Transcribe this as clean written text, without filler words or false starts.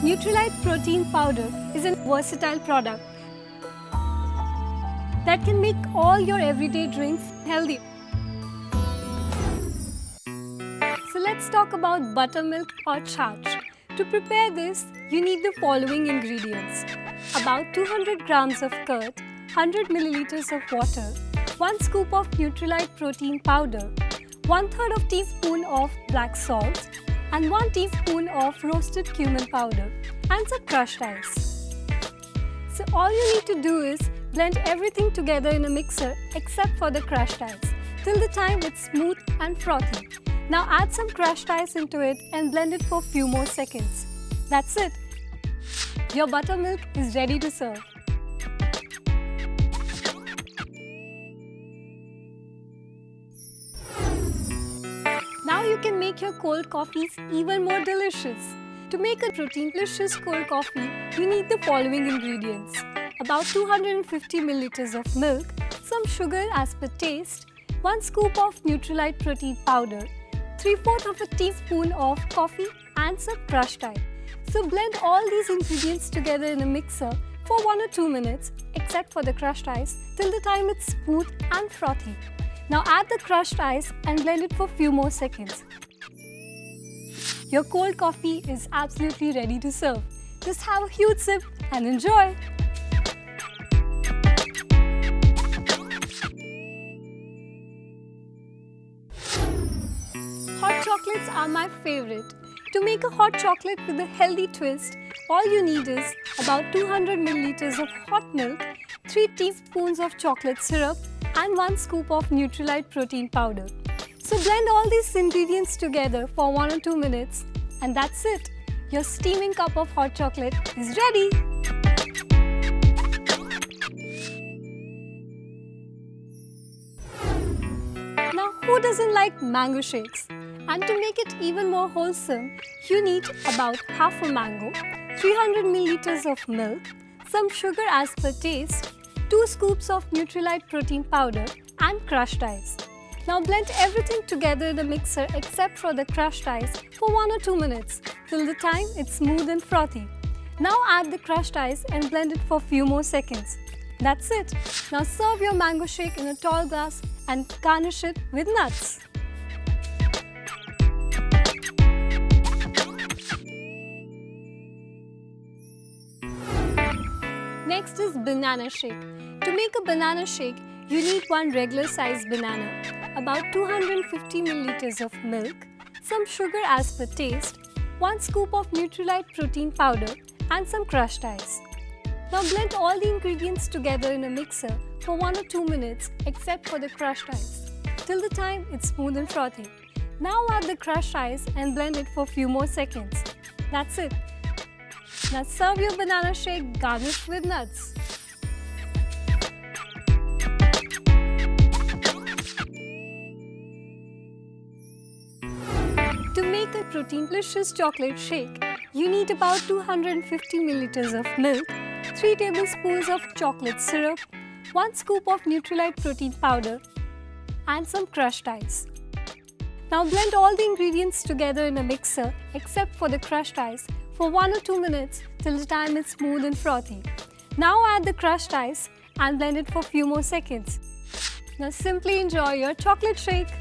Nutrilite protein powder is a versatile product that can make all your everyday drinks healthy. So let's talk about buttermilk or charge. To prepare this, you need the following ingredients: about 200 grams of curd, 100 milliliters of water, 1 scoop of Nutrilite protein powder, 1/3 of teaspoon of black salt, and 1 teaspoon of roasted cumin powder, and some crushed ice. So all you need to do is blend everything together in a mixer except for the crushed ice till the time it's smooth and frothy. Now add some crushed ice into it and blend it for a few more seconds. That's it. Your buttermilk is ready to serve. Now you can make your cold coffees even more delicious. To make a protein-delicious cold coffee, you need the following ingredients: about 250 milliliters of milk, some sugar as per taste, 1 scoop of Nutrilite protein powder, 3/4 of a teaspoon of coffee, and some crushed ice. So blend all these ingredients together in a mixer for 1 or 2 minutes, except for the crushed ice, till the time it's smooth and frothy. Now add the crushed ice and blend it for a few more seconds. Your cold coffee is absolutely ready to serve. Just have a huge sip and enjoy! Hot chocolates are my favorite. To make a hot chocolate with a healthy twist, all you need is about 200 milliliters of hot milk, 3 teaspoons of chocolate syrup, and 1 scoop of Nutrilite protein powder. So blend all these ingredients together for 1 or 2 minutes, and that's it. Your steaming cup of hot chocolate is ready. Now, who doesn't like mango shakes? And to make it even more wholesome, you need about half a mango, 300 milliliters of milk, some sugar as per taste, 2 scoops of Nutrilite protein powder, and crushed ice. Now blend everything together in a mixer except for the crushed ice for 1 or 2 minutes till the time it's smooth and frothy. Now add the crushed ice and blend it for a few more seconds. That's it. Now serve your mango shake in a tall glass and garnish it with nuts. Next is banana shake. To make a banana shake, you need 1 regular sized banana, about 250 milliliters of milk, some sugar as per taste, 1 scoop of Nutrilite protein powder, and some crushed ice. Now blend all the ingredients together in a mixer for 1 or 2 minutes except for the crushed ice, till the time it's smooth and frothy. Now add the crushed ice and blend it for a few more seconds. That's it. Now serve your banana shake garnished with nuts. To make a protein-delicious chocolate shake, you need about 250 milliliters of milk, 3 tablespoons of chocolate syrup, 1 scoop of Nutrilite protein powder, and some crushed ice. Now blend all the ingredients together in a mixer except for the crushed ice for 1 or 2 minutes till the time it's smooth and frothy. Now add the crushed ice and blend it for a few more seconds. Now simply enjoy your chocolate shake.